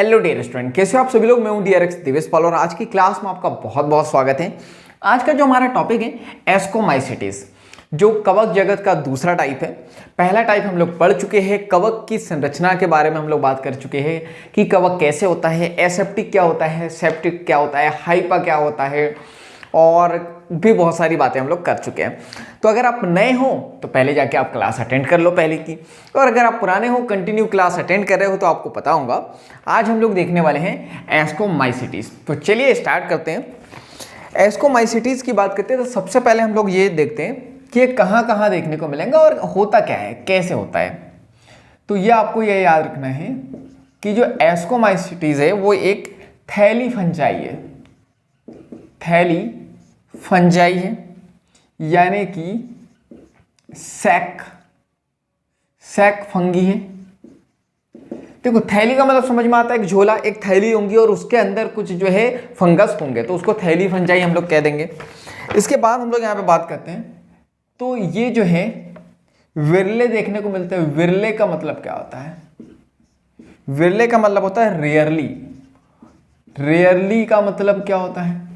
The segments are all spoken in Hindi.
हेलो डियर स्टूडेंट, कैसे हो आप सभी लोग। मैं हूं डीआरएक्स दिवेश पाल और आज की क्लास में आपका बहुत बहुत स्वागत है। आज का जो हमारा टॉपिक है एस्कोमाइसिटीज, जो कवक जगत का दूसरा टाइप है। पहला टाइप हम लोग पढ़ चुके हैं, कवक की संरचना के बारे में हम लोग बात कर चुके हैं कि कवक कैसे होता है, एसेप्टिक क्या होता है, सेप्टिक क्या होता है, हाइपा क्या होता है, और भी बहुत सारी बातें हम लोग कर चुके हैं। तो अगर आप नए हो तो पहले जाके आप क्लास अटेंड कर लो पहले की, और अगर आप पुराने हो कंटिन्यू क्लास अटेंड कर रहे हो तो आपको पता होगा। आज हम लोग देखने वाले हैं एस्कोमाइसिटीज। तो चलिए स्टार्ट करते हैं। एस्कोमाइसिटीज की बात करते हैं तो सबसे पहले हम लोग ये देखते हैं कि ये कहाँ कहाँ देखने को मिलेंगे और होता क्या है, कैसे होता है। तो ये आपको ये याद रखना है कि जो एस्कोमाइसिटीज है वो एक थैली फंजाई है, थैली फंजाई है, यानी कि सैक फंगी है। देखो थैली का मतलब समझ में आता है, एक झोला, एक थैली होंगी और उसके अंदर कुछ जो है फंगस होंगे, तो उसको थैली फंजाई हम लोग कह देंगे। इसके बाद हम लोग यहाँ पे बात करते हैं तो ये जो है विरले देखने को मिलते हैं। विरले का मतलब क्या होता है? विरले का मतलब होता है रेयरली। रेयरली का मतलब क्या होता है?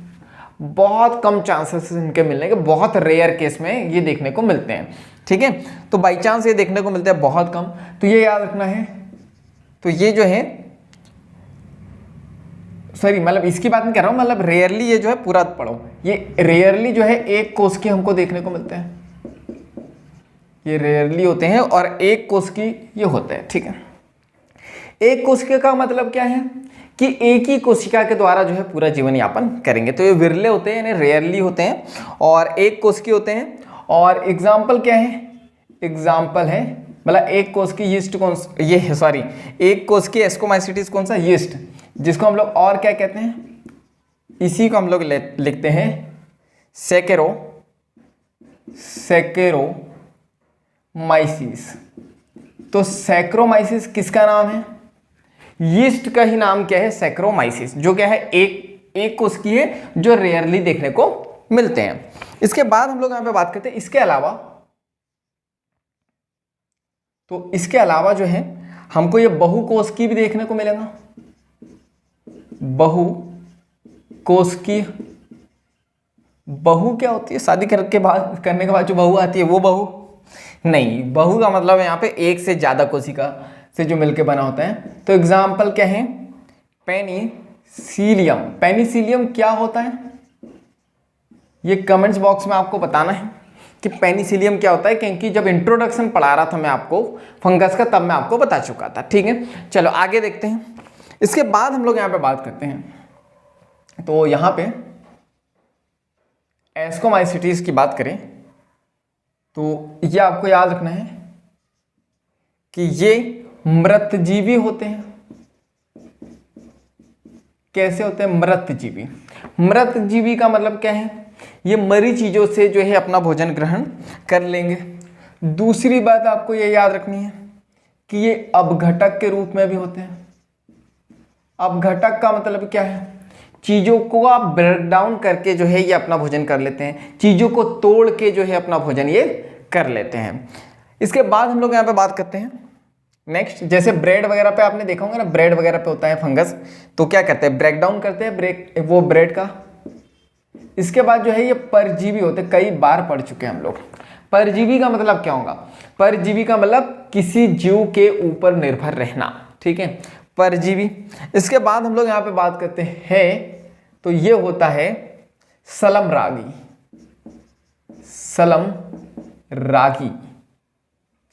बहुत कम चांसेस इनके मिलने के, बहुत रेयर केस में ये देखने को मिलते हैं। ठीक है, तो बाई चांस ये देखने को मिलते हैं बहुत कम, तो ये याद रखना है। तो ये जो है, सॉरी मतलब इसकी बात नहीं कर रहा हूं, मतलब रेयरली ये जो है पूरा पढ़ो। ये रेयरली जो है एक कोष के हमको देखने को मिलते हैं, ये रेयरली होते हैं और एक कोष की ये होते हैं। ठीक है, एक कोशिका का मतलब क्या है कि एक ही कोशिका के द्वारा जो है पूरा जीवन यापन करेंगे। तो ये विरले होते हैं, यानी रेयरली होते हैं और एक कोष के होते हैं। और एग्जाम्पल क्या है? एग्जाम्पल है मतलब एक कोष की यीस्ट कौन, ये सॉरी एक कोष की एस्कोमाइसिटीज कौन सा? यीस्ट, जिसको हम लोग और क्या कहते हैं? इसी को हम लोग लिखते हैं सैकेरोमाइसिस। तो सैक्रोमाइसिस किसका नाम है? यीस्ट का ही नाम क्या है? सैक्रोमाइसिस, जो क्या है एक कोष की है, जो रेयरली देखने को मिलते हैं। इसके बाद हम लोग यहां पे बात करते हैं इसके अलावा। तो इसके अलावा जो है हमको ये बहुकोष की भी देखने को मिलेगा। बहुकोष की, बहु क्या होती है? शादी करने के बाद जो बहू आती है वो बहु नहीं। बहु का मतलब यहाँ पे एक से ज्यादा कोशिका से जो मिलके बना होता है। तो एग्जाम्पल क्या है? पेनिसिलियम। पेनिसिलियम क्या होता है ये कमेंट्स बॉक्स में आपको बताना है कि पेनिसिलियम क्या होता है, क्योंकि जब इंट्रोडक्शन पढ़ा रहा था मैं आपको फंगस का, तब मैं आपको बता चुका था। ठीक है, चलो आगे देखते हैं। इसके बाद हम लोग यहाँ पे बात करते हैं। तो यहाँ पे एस्कोमाइसिटीज की बात करें तो ये आपको याद रखना है कि ये मृतजीवी होते हैं। कैसे होते हैं? मृतजीवी। मृतजीवी का मतलब क्या है? ये मरी चीजों से जो है अपना भोजन ग्रहण कर लेंगे। दूसरी बात आपको ये याद रखनी है कि ये अपघटक के रूप में भी होते हैं। अपघटक का मतलब क्या है? चीजों को आप ब्रेक डाउन करके जो है ये अपना भोजन कर लेते हैं, चीजों को तोड़ के जो है अपना भोजन ये कर लेते हैं। इसके बाद हम लोग यहाँ पे बात करते हैं नेक्स्ट, जैसे ब्रेड वगैरह पे आपने देखा होगा ना, ब्रेड वगैरह पे होता है फंगस, तो क्या करते हैं? ब्रेक डाउन करते हैं वो ब्रेड का। इसके बाद जो है ये परजीवी होते हैं, कई बार पढ़ चुके हैं हम लोग। परजीवी का मतलब क्या होगा? परजीवी का मतलब किसी जीव के ऊपर निर्भर रहना। ठीक है, परजीवी। इसके बाद हम लोग यहाँ पे बात करते हैं तो ये होता है सलमरागी। सलमरागी,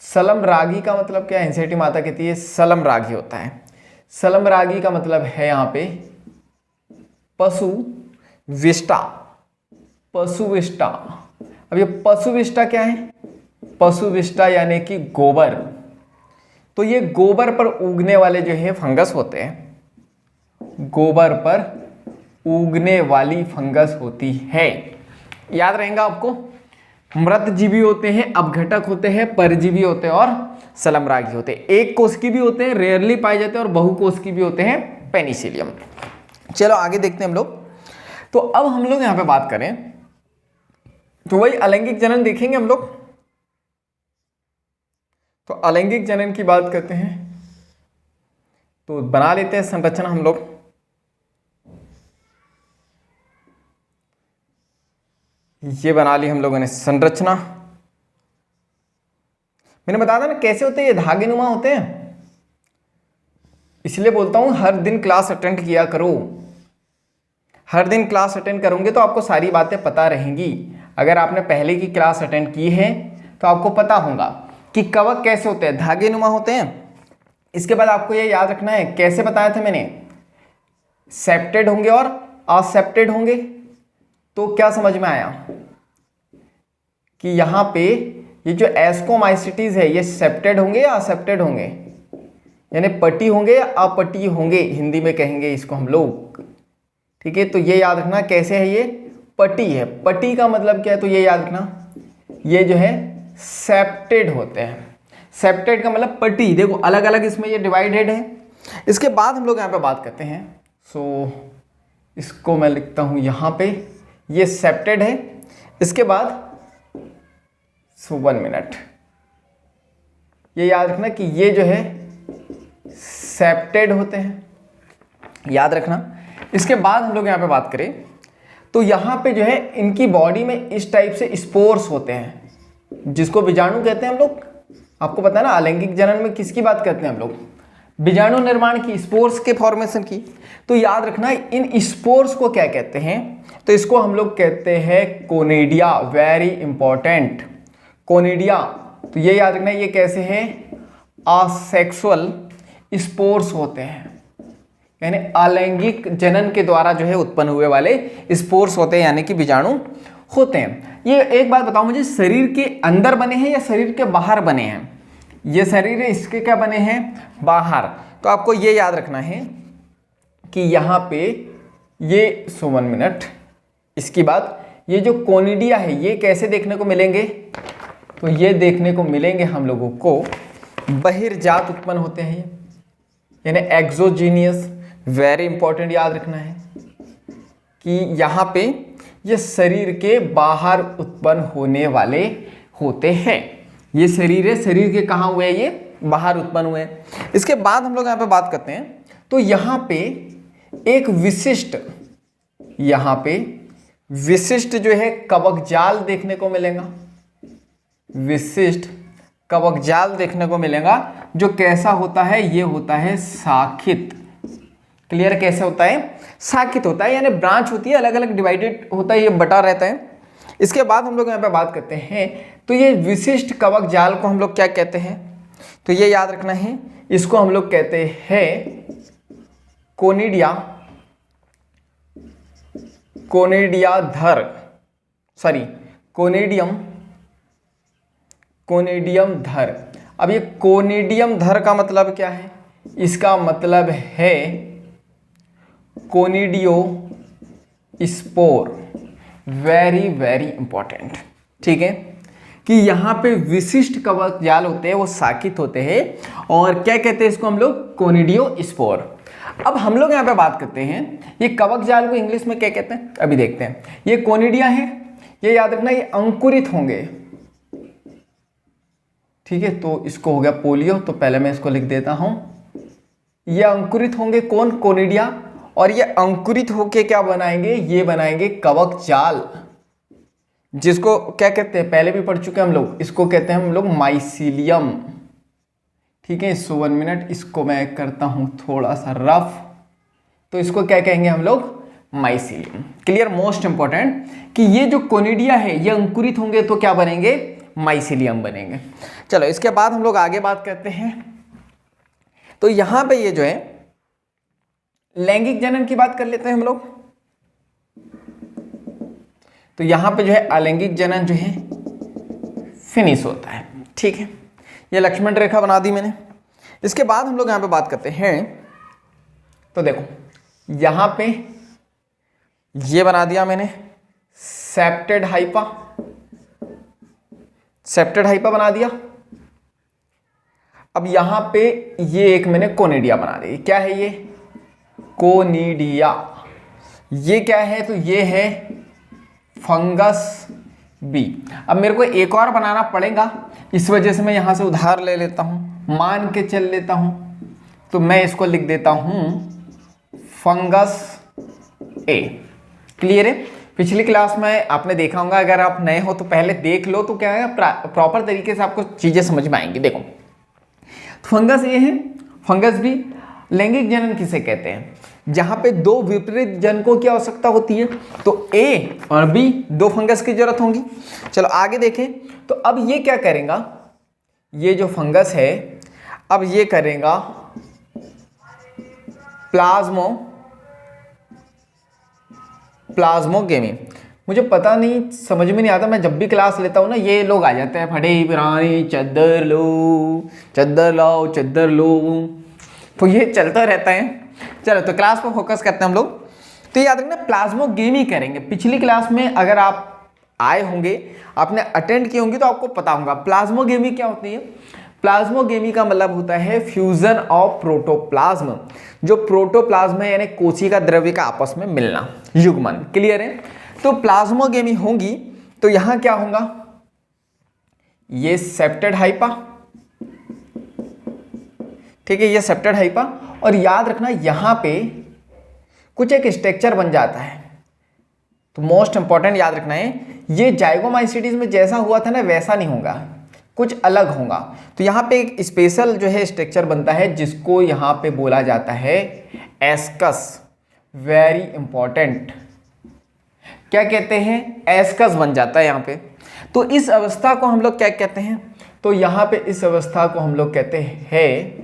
सलमरागी का मतलब क्या है? एनसीईआरटी माता कहती है सलमरागी होता है। सलमरागी का मतलब है यहाँ पे पशुविष्टा। पशुविष्टा, अब ये पशुविष्टा क्या है? पशुविष्टा यानी कि गोबर। तो ये गोबर पर उगने वाले जो है फंगस होते हैं, गोबर पर उगने वाली फंगस होती है। याद रहेगा आपको, मृतजीवी होते हैं, अपघटक होते हैं, परजीवी होते हैं और सलमरागी होते हैं। एक कोष की भी होते हैं, रेयरली पाए जाते हैं, और बहुकोष की भी होते हैं, पेनिसिलियम। चलो आगे देखते हैं हम लोग। तो अब हम लोग यहां पे बात करें तो वही अलैंगिक जनन देखेंगे हम लोग। तो अलैंगिक जनन की बात करते हैं तो बना लेते हैं संरचना हम लोग। ये बना ली हम लोगों ने संरचना। मैंने बताया था ना कैसे होते हैं, ये धागे नुमा होते हैं। इसलिए बोलता हूं हर दिन क्लास अटेंड किया करो। हर दिन क्लास अटेंड करोगे तो आपको सारी बातें पता रहेंगी। अगर आपने पहले की क्लास अटेंड की है तो आपको पता होगा कि कवक कैसे होते हैं, धागे नुमा होते हैं। इसके बाद आपको ये याद रखना है, कैसे बताया था मैंने, सेप्टेड होंगे और असेप्टेड होंगे। तो क्या समझ में आया कि यहां पे ये जो एस्कोमाइसिटीज है ये सेप्टेड होंगे या असेप्टेड होंगे, यानी पटी होंगे या अपटी होंगे, हिंदी में कहेंगे इसको हम लोग। ठीक है, तो ये याद रखना कैसे है, ये पटी है। पटी का मतलब क्या है, तो ये याद रखना, ये जो है सेप्टेड होते हैं। सेप्टेड का मतलब पटी। देखो अलग अलग इसमें ये डिवाइडेड है। इसके बाद हम लोग यहाँ पे बात करते हैं। सो इसको मैं लिखता हूँ यहाँ पे, ये सेप्टेड है। इसके बाद 1 मिनट, ये याद रखना कि ये जो है सेप्टेड होते हैं, याद रखना। इसके बाद हम लोग यहाँ पे बात करें तो यहाँ पे जो है इनकी बॉडी में इस टाइप से स्पोर्स होते हैं, जिसको बीजाणु कहते हैं हम लोग। आपको पता है ना अलैंगिक जनन में किसकी बात करते हैं हम लोग, बीजाणु निर्माण की, स्पोर्स के फॉर्मेशन की। तो याद रखना इन स्पोर्स को क्या कहते हैं, तो इसको हम लोग कहते हैं कोनिडिया। Very important, conidia. तो ये याद रखना ये कैसे है, असेक्सुअल स्पोर्स होते हैं, यानी अलैंगिक जनन के द्वारा जो है उत्पन्न हुए वाले स्पोर्स होते हैं, यानी कि बीजाणु होते हैं। ये एक बात बताओ मुझे, शरीर के अंदर बने हैं या शरीर के बाहर बने हैं? ये शरीर है, इसके क्या बने हैं, बाहर। तो आपको ये याद रखना है कि यहाँ पे ये 1 मिनट। इसके बाद ये जो कोनिडिया है ये कैसे देखने को मिलेंगे, तो ये देखने को मिलेंगे हम लोगों को बहिर्जात उत्पन्न होते हैं, यानी एक्सोजीनियस। वेरी इंपॉर्टेंट, याद रखना है कि यहाँ पे ये शरीर के बाहर उत्पन्न होने वाले होते हैं। ये शरीर है, शरीर के कहाँ हुए हैं, ये बाहर उत्पन्न हुए हैं। इसके बाद हम लोग यहाँ पे बात करते हैं तो यहाँ पे एक विशिष्ट, यहाँ पे विशिष्ट जो है कवक जाल देखने को मिलेगा। विशिष्ट कवक जाल देखने को मिलेगा जो कैसा होता है, ये होता है शाखित। क्लियर, कैसे होता है, शाखित होता है, यानी ब्रांच होती है, अलग अलग डिवाइडेड होता है, ये बटा रहता है। इसके बाद हम लोग यहाँ पे बात करते हैं तो ये विशिष्ट कवक जाल को हम लोग क्या कहते हैं, तो ये याद रखना है, इसको हम लोग कहते हैं कोनिडिया, कोनिडियाधर, सॉरी कोनिडियम, कोनिडियम धर। अब ये कोनिडियम धर का मतलब क्या है, इसका मतलब है कोनिडियो स्पोर। वेरी वेरी इंपॉर्टेंट, ठीक है, कि यहाँ पे विशिष्ट कवक जाल होते हैं, वो शाखित होते हैं और क्या कहते हैं इसको हम लोग, कोनिडियो स्पोर। अब हम लोग यहाँ पे बात करते हैं ये कवक जाल को इंग्लिश में क्या कहते हैं, अभी देखते हैं। ये कोनिडिया है, ये याद रखना ये अंकुरित होंगे। ठीक है, तो इसको हो गया पोलियो, तो पहले मैं इसको लिख देता हूं, ये अंकुरित होंगे, कौन, कोनिडिया। और ये अंकुरित होके क्या बनाएंगे, ये बनाएंगे कवक जाल, जिसको क्या कहते हैं, पहले भी पढ़ चुके हैं हम लोग, इसको कहते हैं हम लोग माइसीलियम। ठीक है, 1 मिनट, इसको मैं करता हूं थोड़ा सा रफ, तो इसको क्या कहेंगे हम लोग, माइसीलियम। क्लियर, मोस्ट इंपॉर्टेंट कि ये जो कोनिडिया है ये अंकुरित होंगे तो क्या बनेंगे, माइसीलियम बनेंगे। चलो इसके बाद हम लोग आगे बात करते हैं तो यहां पे ये जो है लैंगिक जनन की बात कर लेते हैं हम लोग। तो यहां पे जो है अलैंगिक जनन जो है फिनिश होता है। ठीक है, ये लक्ष्मण रेखा बना दी मैंने। इसके बाद हम लोग यहां पे बात करते हैं तो देखो यहां पे ये बना दिया मैंने सेप्टेड हाइपा, सेप्टेड हाइपा बना दिया। अब यहां पे ये एक मैंने कोनिडिया बना दी। क्या है ये, कोनिडिया। ये क्या है, तो ये है फंगस बी। अब मेरे को एक और बनाना पड़ेगा, इस वजह से मैं यहां से उधार ले लेता हूं, मान के चल लेता हूं। तो मैं इसको लिख देता हूं फंगस ए। क्लियर है? पिछली क्लास में आपने देखा होगा, अगर आप नए हो तो पहले देख लो, तो क्या है प्रॉपर तरीके से आपको चीजें समझ में आएंगी। देखो, फंगस ए है, फंगस बी। लैंगिक जनन किसे कहते हैं? जहां पे दो विपरीत जनकों की आवश्यकता होती है, तो ए और बी दो फंगस की जरूरत होगी। चलो आगे देखें, तो अब ये क्या करेगा, ये जो फंगस है अब ये करेगा प्लाज्मोगेमी। मुझे पता नहीं, समझ में नहीं आता, मैं जब भी क्लास लेता हूँ ना ये लोग आ जाते हैं, फटे पुरानी चद्दर लो, चद्दर लो, तो ये चलता रहता है। चलो तो क्लास पर फोकस करते हैं हम लोग। तो याद रखना प्लाज्मोगेमी करेंगे। पिछली क्लास में अगर आप आए होंगे, आपने अटेंड की होंगी, तो आपको पता होगा प्लाज्मोगेमी क्या होती है। प्लाज्मोगेमी का मतलब होता है फ्यूजन ऑफ प्रोटोप्लाज्म। जो प्रोटोप्लाज्म है यानी कोशिका द्रव्य का आपस में मिलना, युग्मन। क्लियर है? तो प्लाज्मोगेमी होंगी तो यहां क्या होगा, ये सेप्टेड हाइपा, ठीक है, ये सेप्टेड हाइपा। और याद रखना यहां पे कुछ एक स्ट्रक्चर बन जाता है, तो मोस्ट इंपॉर्टेंट याद रखना है, ये जाइगोमाइसीटीज में जैसा हुआ था ना वैसा नहीं होगा, कुछ अलग होगा। तो यहाँ पे एक स्पेशल जो है स्ट्रक्चर बनता है जिसको यहाँ पे बोला जाता है एस्कस। वेरी इंपॉर्टेंट, क्या कहते हैं? एस्कस बन जाता है यहाँ पे। तो इस अवस्था को हम लोग क्या कहते हैं? तो यहाँ पे इस अवस्था को हम लोग कहते हैं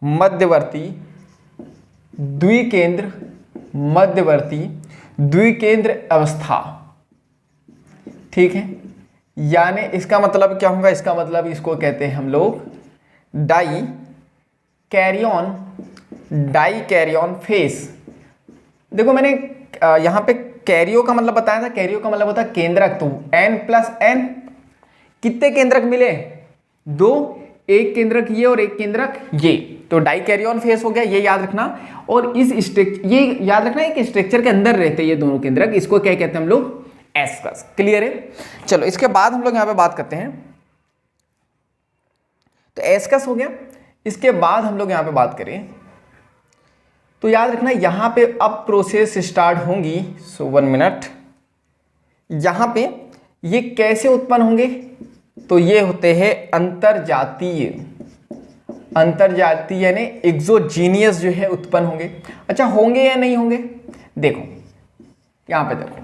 मध्यवर्ती द्विकेंद्र अवस्था। ठीक है, यानी इसका मतलब क्या होगा? इसका मतलब इसको कहते हैं हम लोग डाई कैरियन फेस। देखो मैंने यहाँ पे कैरियो का मतलब बताया था, कैरियो का मतलब होता है केंद्रक। तो n+n कितने केंद्रक मिले? दो, एक केंद्रक ये और एक केंद्रक ये, तो डाई कैरियन फेस हो गया, ये याद रखना। और इस ये याद रखना एक स्ट्रक्चर के अंदर रहते हैं ये दोनों केंद्रक, इसको क्या कहते हैं हम लोग? एस्कस। क्लियर है? चलो इसके बाद हम लोग यहां पे बात करते हैं, तो एस्कस हो गया। इसके बाद हम लोग यहां पे बात करें तो याद रखना यहां पे अब प्रोसेस स्टार्ट होंगी। सो 1 मिनट, यहां पे ये कैसे उत्पन्न होंगे? तो ये होते हैं अंतरजातीय यानी एक्सोजीनियस जो है उत्पन्न होंगे। अच्छा, होंगे या नहीं होंगे? देखो यहां पे देखो,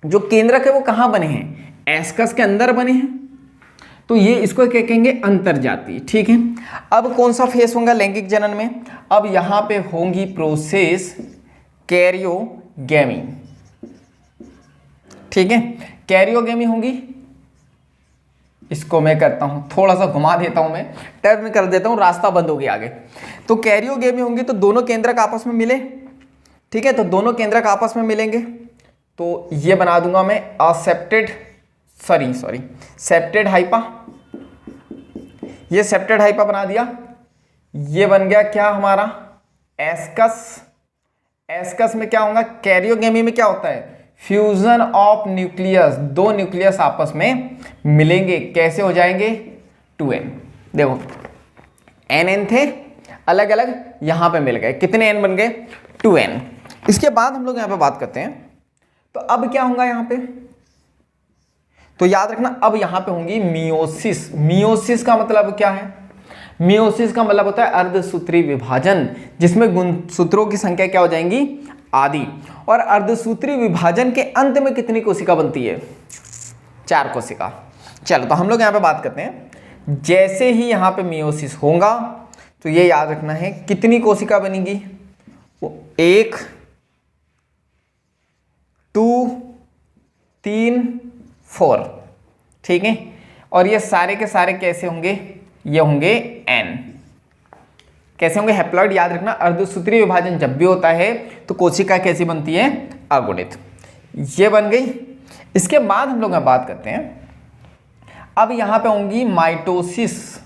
जो केंद्रक है वो कहां बने हैं? एस्कस के अंदर बने हैं, तो ये इसको क्या कहेंगे? अंतरजातीय। ठीक है, अब कौन सा फेस होगा लैंगिक जनन में? अब यहां पे होंगी प्रोसेस कैरियोगेमी। ठीक है, कैरियोगेमी होंगी। इसको मैं करता हूं, थोड़ा सा घुमा देता हूं, मैं टर्न कर देता हूं, रास्ता बंद हो गया आगे। तो कैरियोगेमी होंगी तो दोनों केंद्रक आपस में मिले। ठीक है, तो दोनों केंद्रक आपस में मिलेंगे, तो ये बना दूंगा मैं सेप्टेड हाइपा। ये सेप्टेड हाइपा बना दिया। ये बन गया क्या हमारा? एस्कस। एस्कस में क्या होगा? कैरियोगेमी में क्या होता है? फ्यूजन ऑफ न्यूक्लियस, दो न्यूक्लियस आपस में मिलेंगे। कैसे हो जाएंगे? 2n। देखो n थे अलग अलग, यहां पे मिल गए। कितने n बन गए? 2n। इसके बाद हम लोग यहां पे बात करते हैं, तो अब क्या होगा यहां पे? तो याद रखना अब यहां पे होंगी मियोसिस। मियोसिस का मतलब क्या है? मियोसिस का मतलब होता है अर्धसूत्री विभाजन, जिसमें गुणसूत्रों की संख्या क्या हो जाएंगी? आदि। और अर्धसूत्री विभाजन के अंत में कितनी कोशिका बनती है? 4 कोशिका। चलो तो हम लोग यहां पे बात करते हैं, जैसे ही यहां पे मियोसिस होगा तो ये याद रखना है कितनी कोशिका बनेगी? 1 2 3 4। ठीक है, और ये सारे के सारे कैसे होंगे? ये होंगे n। कैसे होंगे? हैप्लॉइड। याद रखना अर्धसूत्रीय विभाजन जब भी होता है तो कोशिका कैसी बनती है? अगुणित। ये बन गई। इसके बाद हम लोग बात करते हैं, अब यहां पे होंगी माइटोसिस।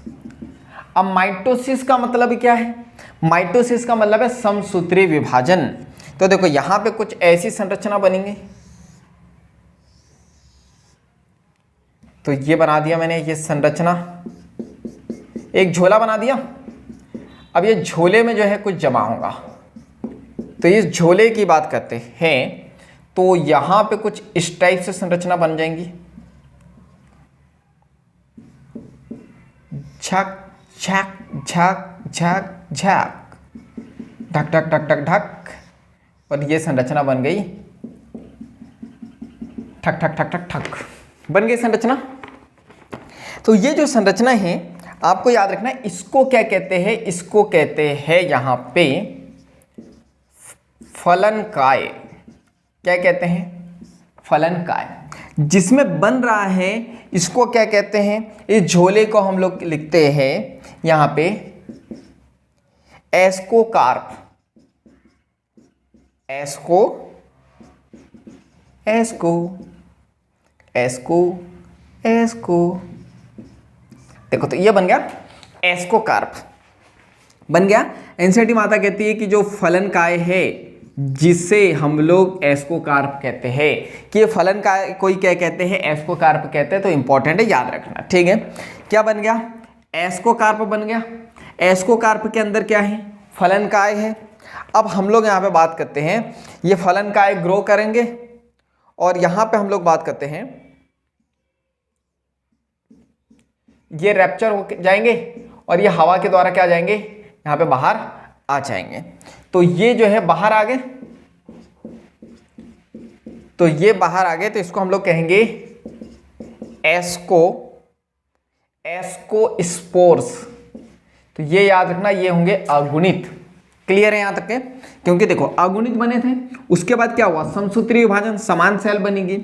अब माइटोसिस का मतलब क्या है? माइटोसिस का मतलब है समसूत्रीय विभाजन। तो देखो यहां पे कुछ ऐसी संरचना बनेंगी, तो ये बना दिया मैंने ये संरचना। एक झोला बना दिया। अब ये झोले में जो है कुछ जमा होगा, तो इस झोले की बात करते हैं तो यहां पे कुछ इस टाइप से संरचना बन जाएंगी, झक झक झक झक झक, ढक ढक ढक ढक ढक, और ये संरचना बन गई, ठक ठक ठक ठक ठक, बन गई संरचना। तो ये जो संरचना है आपको याद रखना है, इसको क्या कहते हैं, इसको कहते हैं यहां पे फलनकाय। क्या कहते हैं, फलनकाय। जिसमें बन रहा है इसको क्या कहते हैं, इस झोले को हम लोग लिखते हैं यहां पे एस्कोकार्प। एस्को एस्को एस्को एस्को, देखो तो ये बन गया एस्कोकार्प, बन गया। एनसीईआरटी माता कहती है कि जो फलनकाय है जिसे हम लोग एस्कोकार्प कहते हैं, कि ये फलनकाय कोई क्या कहते हैं, एस्कोकार्प कहते हैं, तो इंपॉर्टेंट है, याद रखना, ठीक है। क्या बन गया, एस्कोकार्प बन गया। एस्कोकार्प के अंदर क्या है, फलनकाय है। अब हम लोग यहाँ पे बात करते हैं, ये फलनकाय ग्रो करेंगे और यहाँ पे हम लोग बात करते हैं ये रैप्चर हो जाएंगे और ये हवा के द्वारा क्या जाएंगे, यहाँ पे बाहर आ जाएंगे। तो ये जो है बाहर आ गए, तो ये बाहर आ गए, तो इसको हम लोग कहेंगे एस्कोस्पोर्स। तो ये याद रखना, ये होंगे अगुणित। क्लियर है यहां तक के, क्योंकि देखो अगुणित बने थे, उसके बाद क्या हुआ, समसूत्री विभाजन, समान सेल बनेगी।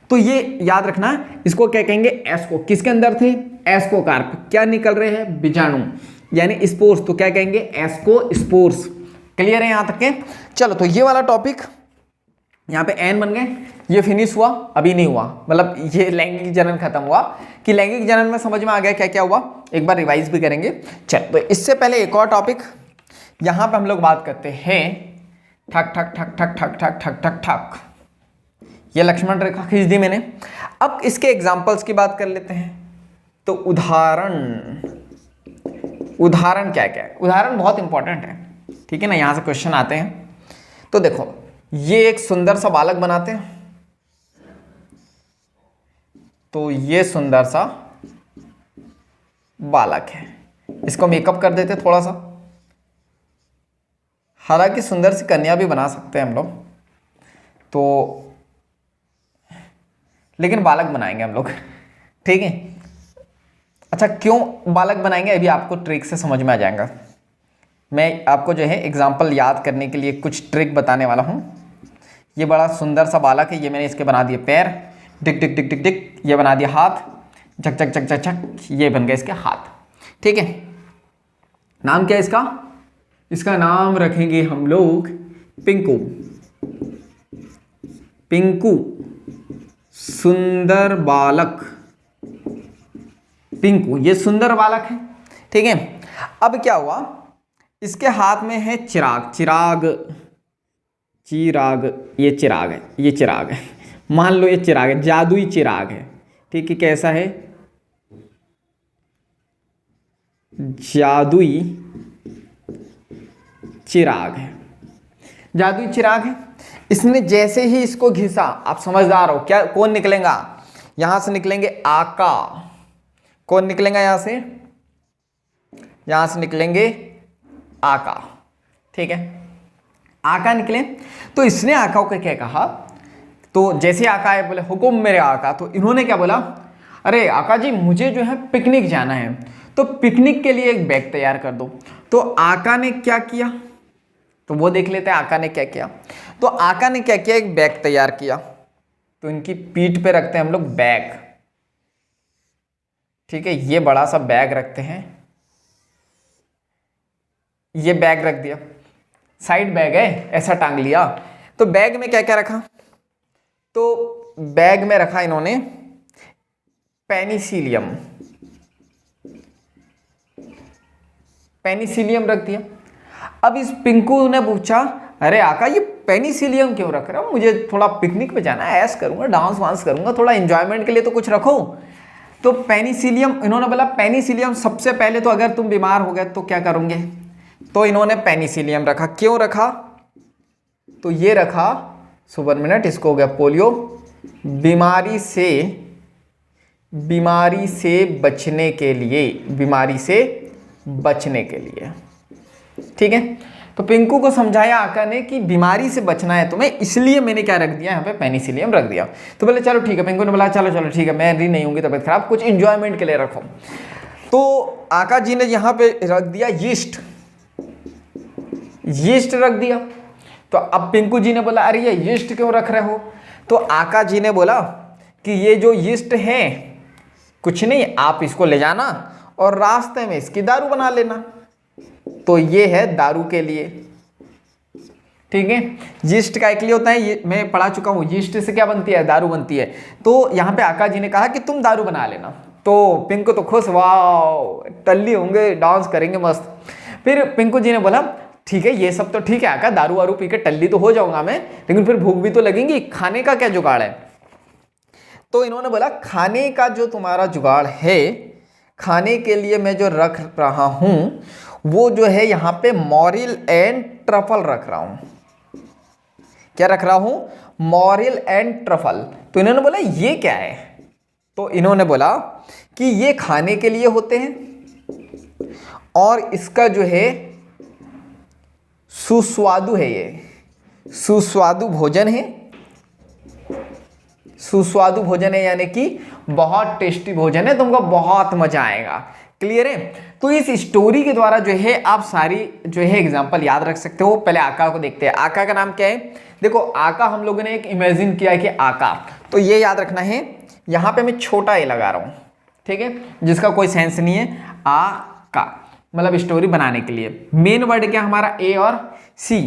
तो ये याद रखना, इसको क्या कहेंगे, एस्को। किसके अंदर थे, एस्कोकार्प। क्या निकल रहे हैं, बीजाणु यानी स्पोर्स, तो क्या कहेंगे, एस्कोस्पोर्स। क्लियर है यहां तक के। चलो तो ये वाला टॉपिक यहाँ पे एन बन गए, ये फिनिश हुआ, अभी नहीं हुआ, मतलब ये लैंगिक जनन खत्म हुआ। कि लैंगिक जनन में समझ में आ गया क्या क्या हुआ, एक बार रिवाइज भी करेंगे। चल तो इससे पहले एक और टॉपिक यहाँ पे हम लोग बात करते हैं, ठक ठक ठक ठक ठक ठक ठक ठक ठक, ये लक्ष्मण रेखा खींच दी मैंने। अब इसके एग्जाम्पल्स की बात कर लेते हैं। तो उदाहरण क्या क्या है, उदाहरण बहुत इंपॉर्टेंट है, ठीक है ना, यहां से क्वेश्चन आते हैं। तो देखो ये एक सुंदर सा बालक बनाते हैं, तो ये सुंदर सा बालक है, इसको मेकअप कर देते थोड़ा सा। हालांकि सुंदर सी कन्या भी बना सकते हैं हम लोग, तो लेकिन बालक बनाएंगे हम लोग, ठीक है। अच्छा क्यों बालक बनाएंगे, अभी आपको ट्रिक से समझ में आ जाएगा। मैं आपको जो है एग्जाम्पल याद करने के लिए कुछ ट्रिक बताने वाला हूँ। ये बड़ा सुंदर सा बालक है, ये मैंने इसके बना दिए पैर, टिक टिक टिक टिक टिक, ये बना दिया हाथ, झक झक झक झक झक, ये बन गए इसके हाथ, ठीक है। नाम क्या है इसका, इसका नाम रखेंगे हम लोग पिंकू। पिंकू सुंदर बालक, पिंकू ये सुंदर बालक है, ठीक है। अब क्या हुआ, इसके हाथ में है चिराग, चिराग चिराग, ये चिराग है, ये चिराग है, मान लो ये चिराग है, जादुई चिराग है, ठीक है। कैसा है, जादुई चिराग है, जादुई चिराग है। इसने जैसे ही इसको घिसा, आप समझदार हो, क्या कौन निकलेगा, यहां से निकलेंगे आका। कौन निकलेगा यहां से, यहां से निकलेंगे आका, ठीक है, आका निकले। तो इसने आका को क्या कहा, तो जैसे आका है बोले हुकुम मेरे आका, तो इन्होंने क्या बोला, अरे आका जी मुझे जो है पिकनिक जाना है, तो पिकनिक के लिए एक बैग तैयार कर दो। तो आका ने क्या किया, तो वो देख लेते हैं आका ने क्या किया। तो आका ने क्या किया, एक बैग तैयार किया। तो इनकी पीठ पे रखते हैं हम लोग बैग, ठीक है, ये बड़ा सा बैग रखते हैं, ये बैग रख दिया, साइड बैग है ऐसा टांग लिया। तो बैग में क्या क्या रखा, तो बैग में रखा इन्होंने पेनिसिलियम, पेनिसिलियम रख दिया। अब इस पिंकू ने पूछा, अरे आका ये पेनिसिलियम क्यों रख रहे हो, मुझे थोड़ा पिकनिक पे जाना है, ऐश करूंगा, डांस वांस करूंगा, थोड़ा एंजॉयमेंट के लिए तो कुछ रखो। तो पेनिसिलियम, इन्होंने बोला पेनिसिलियम सबसे पहले तो अगर तुम बीमार हो गए तो क्या करोगे, तो इन्होंने पेनिसिलियम रखा। क्यों रखा, तो ये रखा, सो 1 मिनट, इसको हो गया पोलियो, बीमारी से बचने के लिए, बीमारी से बचने के लिए। ठीक है, तो पिंकू को समझाया आका ने कि बीमारी से बचना है तुम्हें, इसलिए मैंने क्या रख दिया यहाँ पे, पेनिसिलियम रख दिया। तो बोले चलो ठीक है, पिंकू ने बोला चलो चलो ठीक है, मैं नहीं होंगी तबीयत खराब, कुछ इंजॉयमेंट के लिए रखो। तो आका जी ने यहाँ पे रख दिया यीस्ट, यीस्ट रख दिया। तो अब पिंकू जी ने बोला अरे ये यीस्ट क्यों रख रहे हो, तो आका जी ने बोला कि ये जो यीस्ट है कुछ नहीं, आप इसको ले जाना और रास्ते में इसकी दारू बना लेना, तो ये है दारू के लिए। ठीक है, यीस्ट का एक लिए होता है, ये मैं पढ़ा चुका हूँ, यीस्ट से क्या बनती है, दारू बनती है। तो यहाँ पे आका जी ने कहा कि तुम दारू बना लेना, तो पिंकू तो खुश, वाह टल्ली होंगे, डांस करेंगे मस्त। फिर पिंकू जी ने बोला ठीक है ये सब तो ठीक है आका, दारू वारू पी के टल्ली तो हो जाऊंगा मैं, लेकिन फिर भूख भी तो लगेगी, खाने का क्या जुगाड़ है। तो इन्होंने बोला खाने का जो तुम्हारा जुगाड़ है, खाने के लिए मैं जो रख रहा हूं वो जो है यहाँ पे मॉरिल एंड ट्रफल रख रहा हूं। क्या रख रहा हूं, मॉरिल एंड ट्रफल। तो इन्होंने बोला ये क्या है, तो इन्होंने बोला कि ये खाने के लिए होते हैं और इसका जो है सुस्वादु है, ये सुस्वादु भोजन है, सुस्वादु भोजन है यानी कि बहुत टेस्टी भोजन है, तुमको बहुत मजा आएगा। क्लियर है। तो इस स्टोरी के द्वारा जो है आप सारी जो है एग्जांपल याद रख सकते हो। पहले आका को देखते हैं, आका का नाम क्या है। देखो आका हम लोगों ने एक इमेजिन किया है कि आका, तो ये याद रखना है, यहाँ पे मैं छोटा ए लगा रहा हूँ, ठीक है, जिसका कोई सेंस नहीं है। आका मतलब स्टोरी बनाने के लिए मेन वर्ड क्या हमारा ए और सी,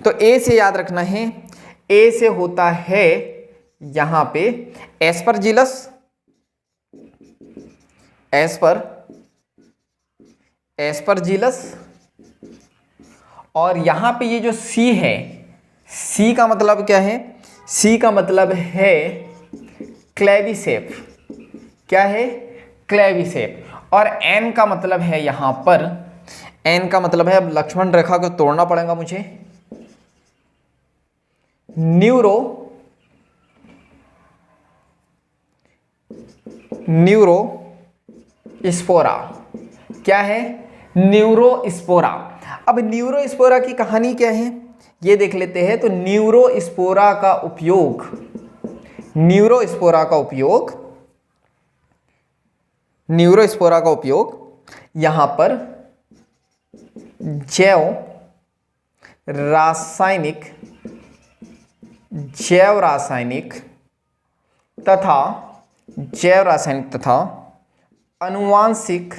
तो ए से याद रखना है, ए से होता है यहाँ पे एस्परजिलस, एस्परजिलस, और यहाँ पे ये जो सी है, सी का मतलब क्या है, सी का मतलब है क्लेविसेप, क्या है क्लेविसेप, और एन का मतलब है यहाँ पर, एन का मतलब है, अब लक्ष्मण रेखा को तोड़ना पड़ेगा मुझे, न्यूरो, न्यूरो स्पोरा, क्या है न्यूरोस्पोरा। अब न्यूरोस्पोरा की कहानी क्या है ये देख लेते हैं। तो न्यूरोस्पोरा का उपयोग, न्यूरोस्पोरा का उपयोग, न्यूरोस्पोरा का उपयोग यहां पर जैव रासायनिक तथा अनुवांशिक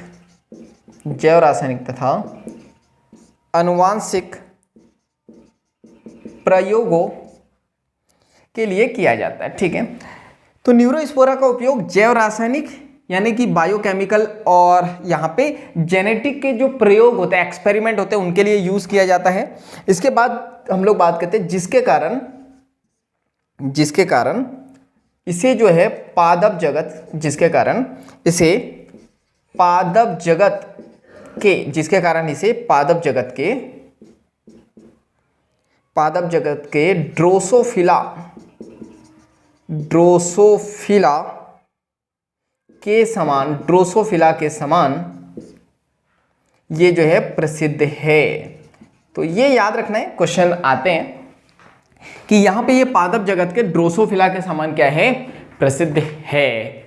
प्रयोगों के लिए किया जाता है। ठीक है, तो न्यूरोस्पोरा का उपयोग जैव रासायनिक यानी कि बायोकेमिकल और यहाँ पे जेनेटिक के जो प्रयोग होते हैं, एक्सपेरिमेंट होते हैं, उनके लिए यूज किया जाता है। इसके बाद हम लोग बात करते हैं जिसके कारण इसे जो है पादप जगत, जिसके कारण इसे पादप जगत के ड्रोसोफिला के समान ये जो है प्रसिद्ध है। तो ये याद रखना है, क्वेश्चन आते हैं कि यहाँ पे ये पादप जगत के ड्रोसोफिला के समान क्या है, प्रसिद्ध है।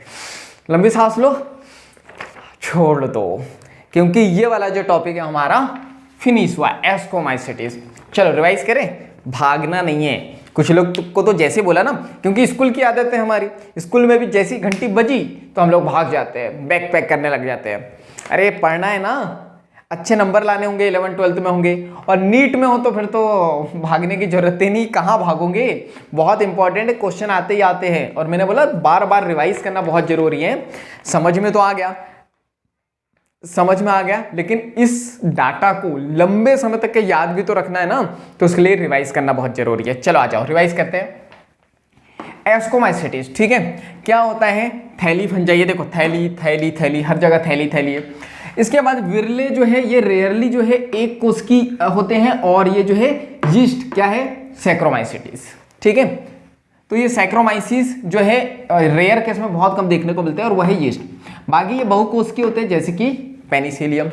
लंबी सांस लो, छोड़ दो, क्योंकि ये वाला जो टॉपिक है हमारा फिनिश हुआ, एस्कोमाइसिटीज। चलो रिवाइज करें, भागना नहीं है। कुछ लोग को तो जैसे बोला ना, क्योंकि स्कूल की आदत है हमारी, स्कूल में भी जैसी घंटी बजी तो हम लोग भाग जाते हैं, बैग पैक करने लग जाते हैं। अरे पढ़ना है ना, अच्छे नंबर लाने होंगे, 11th 12th में होंगे, और नीट में हो तो फिर तो भागने की जरूरत ही नहीं, कहाँ भागोगे। बहुत इंपॉर्टेंट है, क्वेश्चन आते ही आते हैं, और मैंने बोला बार बार रिवाइज करना बहुत जरूरी है। समझ में तो आ गया, समझ में आ गया, लेकिन इस डाटा को लंबे समय तक के याद भी तो रखना है ना, तो उसके लिए रिवाइज करना बहुत जरूरी है। चलो आ जाओ रिवाइज करते हैं। एस्कोमाइसिटीज, ठीक है। क्या होता है, थैली फंजाई, ये देखो थैली थैली थैली, हर जगह थैली थैली है। इसके बाद विरले जो है ये रेयरली जो है एक कोष की होते हैं, और ये जो है यीस्ट क्या है, सैक्रोमाइसिटीज, ठीक है। तो ये सैक्रोमाइसिस जो है रेयर केस में बहुत कम देखने को मिलते हैं, और वह यीस्ट। बाकी ये बहुकोष के होते हैं जैसे कि पेनिसिलियम,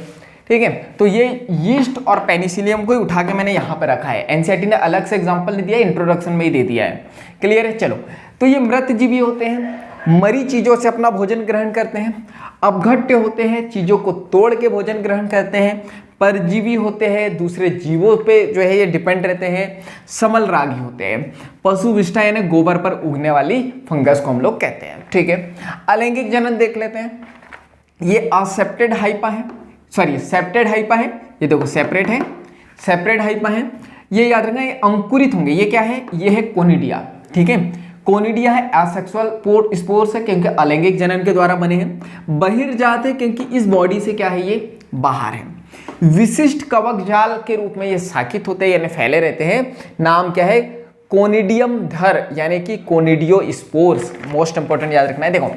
ठीक है। तो ये यीस्ट और पेनिसिलियम को ही उठा के मैंने यहाँ पे रखा है, एनसीईआरटी ने अलग से एग्जांपल नहीं दिया, इंट्रोडक्शन में ही दे दिया है, क्लियर है। चलो, तो ये मृतजीवी होते हैं, मरी चीजों से अपना भोजन ग्रहण करते हैं। अपघट्य होते हैं, चीजों को तोड़ के भोजन ग्रहण करते हैं। परजीवी होते हैं, दूसरे जीवों पे जो है ये डिपेंड रहते हैं। समलरागी होते हैं, पशु विष्ठा यानी गोबर पर उगने वाली फंगस को हम लोग कहते हैं, ठीक है। अलैंगिक जनन देख लेते हैं। ये असेप्टेड हाइपा है, सॉरी सेप्टेड हाइपा है, ये देखो सेपरेट है, सेपरेट हाइपा है। ये याद रखना, ये अंकुरित होंगे। ये क्या है, ये है कोनिडिया, ठीक है। कोनिडिया है एसेक्सुअल स्पोर्स है, क्योंकि अलैंगिक जनन के द्वारा बने हैं। बहिर्जात है क्योंकि इस बॉडी से क्या है, ये बाहर है। विशिष्ट कवक जाल के रूप में ये शाखित होते हैं यानी फैले रहते हैं। नाम क्या है, कोनिडियम धर यानी कि कोनिडियो स्पोर्स। मोस्ट इंपोर्टेंट याद रखना है, देखो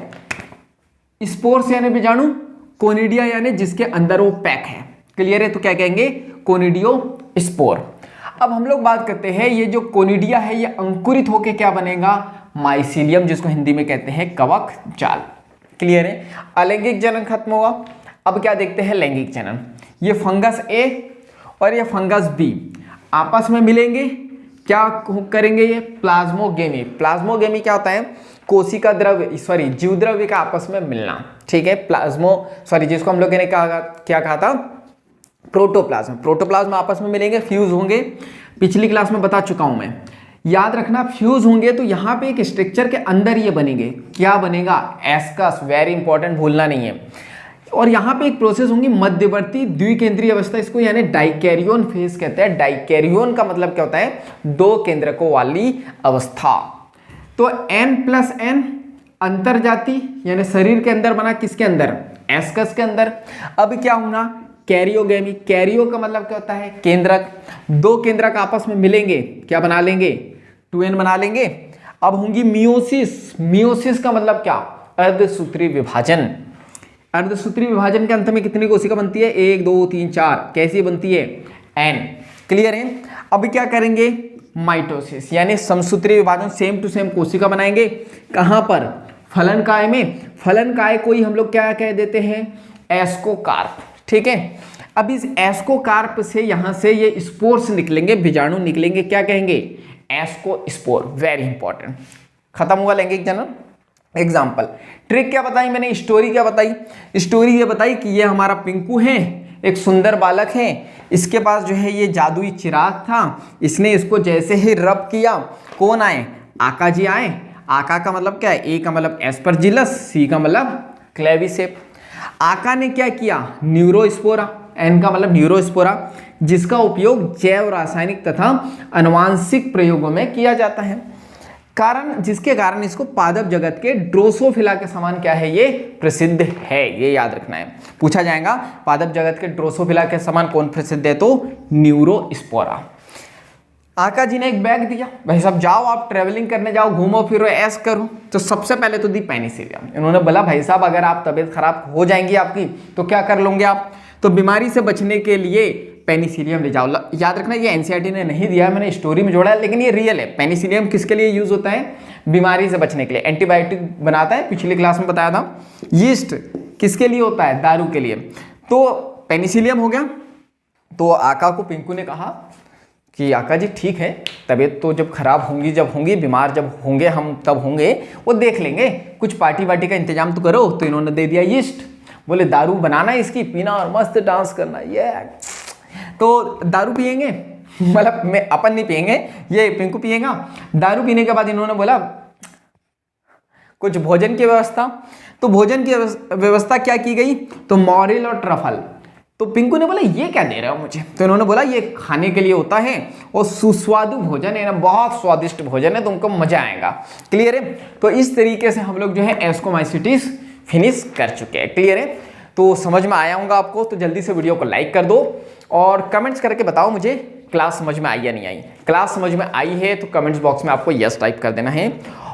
स्पोर्स यानी बीजाणु, कोनिडिया यानी जिसके अंदर वो पैक है, क्लियर है। तो क्या कहेंगे, कोनिडियो स्पोर। अब हम लोग बात करते हैं, ये जो कोनिडिया है ये अंकुरित होके क्या बनेगा, माइसीलियम, जिसको हिंदी में कहते हैं कवक जाल, क्लियर है। अलैंगिक जनन खत्म हुआ। अब क्या देखते हैं, लैंगिक जनन। ये फंगस ए और ये फंगस बी आपस में मिलेंगे, क्या करेंगे, ये प्लाज्मोगेमी। प्लाज्मोगेमी क्या होता है, कोशिका द्रव्य, सॉरी जीव द्रव्य का आपस में मिलना, ठीक है। जिसको हम लोग ने क्या कहा था, प्रोटोप्लाज्म। प्रोटोप्लाज्म आपस में मिलेंगे, फ्यूज होंगे। पिछली क्लास में बता चुका हूं मैं, याद रखना। फ्यूज होंगे तो यहाँ पे एक स्ट्रक्चर के अंदर ये बनेंगे, क्या बनेगा, एस्कस, वेरी इंपॉर्टेंट, भूलना नहीं है। और यहाँ पे एक प्रोसेस होंगी मध्यवर्ती द्विकेंद्रीय अवस्था, इसको यानी डाइकैरियोन फेज कहते हैं। डाइकैरियोन का मतलब क्या होता है, दो केंद्रकों वाली अवस्था। तो n+n अंतरजाति यानी शरीर के अंदर बना, किसके अंदर, एस्कस के अंदर। अब क्या होना, कैरियोगेमी। कैरियो का मतलब क्या होता है, केंद्रक। दो केंद्रक आपस में मिलेंगे, क्या बना लेंगे, 2n बना लेंगे। अब होंगी मियोसिस। मियोसिस का मतलब क्या, अर्धसूत्री विभाजन। अर्धसूत्री विभाजन के अंत में कितनी कोशिका बनती है, 1 2 3 4, कैसी बनती है, n, क्लियर है। अब क्या करेंगे, माइटोसिस यानी समसूत्री विभाजन, सेम टू सेम कोशिका बनाएंगे। कहां पर, फलन काय में। फलन काय को ही हम लोग क्या कह देते हैं, एस्कोकार्प, ठीक है। अब इस एस्कोकार्प से यहां से ये स्पोर्स निकलेंगे, बीजाणु निकलेंगे, क्या कहेंगे, एस्कोस्पोर, वेरी इंपॉर्टेंट। खत्म हुआ लैंगिक जनन। एग्जाम्पल, ट्रिक क्या बताई मैंने, स्टोरी क्या बताई, स्टोरी ये बताई कि ये हमारा पिंकू है, एक सुंदर बालक है, इसके पास जो है ये जादुई चिराग था, इसने इसको जैसे ही रब किया, कौन आए, आका जी आए। आका का मतलब क्या है, ए का मतलब एस्परजिलस, सी का मतलब क्लेविसेप। आका ने क्या किया, न्यूरोस्पोरा, एन का मतलब न्यूरोस्पोरा, जिसका उपयोग जैव रासायनिक तथा आनुवांशिक प्रयोगों में किया जाता है। कारण, जिसके कारण इसको पादप जगत के ड्रोसोफिला के समान क्या है, ये प्रसिद्ध है, ये याद रखना है, पूछा जाएगा। पादप जगत के ड्रोसोफिला के समान कौन प्रसिद्ध है, तो न्यूरोस्पोरा। आका जी ने एक बैग दिया, भाई साहब जाओ आप ट्रेवलिंग करने जाओ, घूमो फिरो, ऐश करो। तो सबसे पहले तो दी पेनिसिलियम। इन्होंने बोला भाई साहब अगर आप तबीयत खराब हो जाएंगी आपकी तो क्या कर लोगे आप, तो बीमारी से बचने के लिए पेनिसिलियम ले जाओ। याद रखना ये एनसीईआरटी ने नहीं दिया, मैंने स्टोरी में जोड़ा है, लेकिन ये रियल है। पेनिसिलियम किसके लिए यूज होता है, बीमारी से बचने के लिए, एंटीबायोटिक बनाता है, पिछली क्लास में बताया था। यीस्ट किसके लिए होता है, दारू के लिए। तो पेनिसिलियम हो गया। तो आका को पिंकू ने कहा कि आका जी ठीक है, तबीयत तो जब खराब होंगी, जब होंगी, बीमार जब होंगे हम तब होंगे, वो देख लेंगे, कुछ पार्टी वार्टी का इंतजाम तो करो। तो इन्होंने दे दिया यीस्ट, बोले दारू बनाना इसकी, पीना और मस्त डांस करना। ये तो दारू पियेंगे, मतलब मैं अपन नहीं पियेंगे, ये पिंकू पिएगा। दारू पीने के बाद इन्होंने बोला कुछ भोजन की व्यवस्था। तो भोजन की व्यवस्था क्या की गई, तो मॉरिल और ट्रफल। तो पिंकू ने बोला ये क्या दे रहे हो मुझे, तो इन्होंने बोला ये खाने के लिए होता है और सुस्वादु भोजन है ना, बहुत स्वादिष्ट भोजन है, तुमको मजा आएगा। क्लियर है। तो इस तरीके से हम लोग जो है एस्कोमाइसिटीज फिनिश कर चुके हैं। क्लियर है। तो समझ में आया होगा आपको, तो जल्दी से वीडियो को लाइक कर दो और कमेंट्स करके बताओ मुझे क्लास समझ में आई या नहीं आई। क्लास समझ में आई है तो कमेंट्स बॉक्स में आपको यस टाइप कर देना है,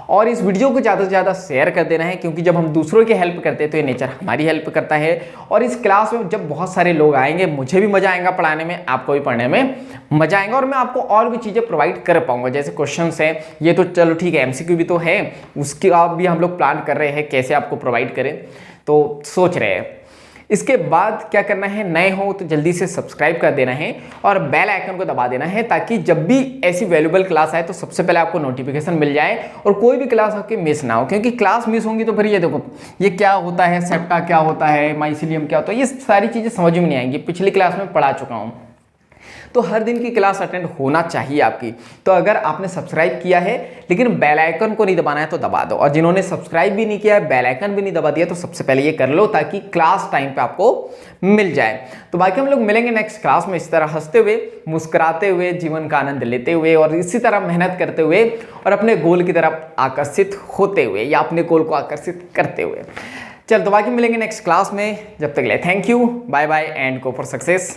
और इस वीडियो को ज़्यादा से ज़्यादा शेयर कर देना है, क्योंकि जब हम दूसरों की हेल्प करते हैं तो ये नेचर हमारी हेल्प करता है। और इस क्लास में जब बहुत सारे लोग आएंगे, मुझे भी मज़ा आएगा पढ़ाने में, आपको भी पढ़ने में मज़ा आएगा, और मैं आपको और भी चीज़ें प्रोवाइड कर पाऊंगा। जैसे क्वेश्चंस हैं, ये तो चलो ठीक है, एमसीक्यू भी तो है, उसकी आप भी हम लोग प्लान कर रहे हैं कैसे आपको प्रोवाइड करें, तो सोच रहे हैं। इसके बाद क्या करना है, नए हो तो जल्दी से सब्सक्राइब कर देना है और बेल आइकन को दबा देना है, ताकि जब भी ऐसी वैल्यूबल क्लास आए तो सबसे पहले आपको नोटिफिकेशन मिल जाए और कोई भी क्लास आपकी मिस ना हो। क्योंकि क्लास मिस होंगी तो फिर ये देखो, ये क्या होता है, सेप्टा क्या होता है, माइसिलियम क्या होता है, ये सारी चीज़ें समझ में नहीं आएंगी। पिछली क्लास में पढ़ा चुका हूँ, तो हर दिन की क्लास अटेंड होना चाहिए आपकी। तो अगर आपने सब्सक्राइब किया है लेकिन बेल आइकन को नहीं दबाना है तो दबा दो, और जिन्होंने सब्सक्राइब भी नहीं किया है, बेल आइकन भी नहीं दबा दिया, तो सबसे पहले ये कर लो ताकि क्लास टाइम पे आपको मिल जाए। तो बाकी हम लोग मिलेंगे नेक्स्ट क्लास में, इस तरह हंसते हुए, मुस्कुराते हुए, जीवन का आनंद लेते हुए और इसी तरह मेहनत करते हुए और अपने गोल की तरफ आकर्षित होते हुए या अपने गोल को आकर्षित करते हुए। चल, तो बाकी मिलेंगे नेक्स्ट क्लास में, जब तक के लिए thank you, bye bye and go for success.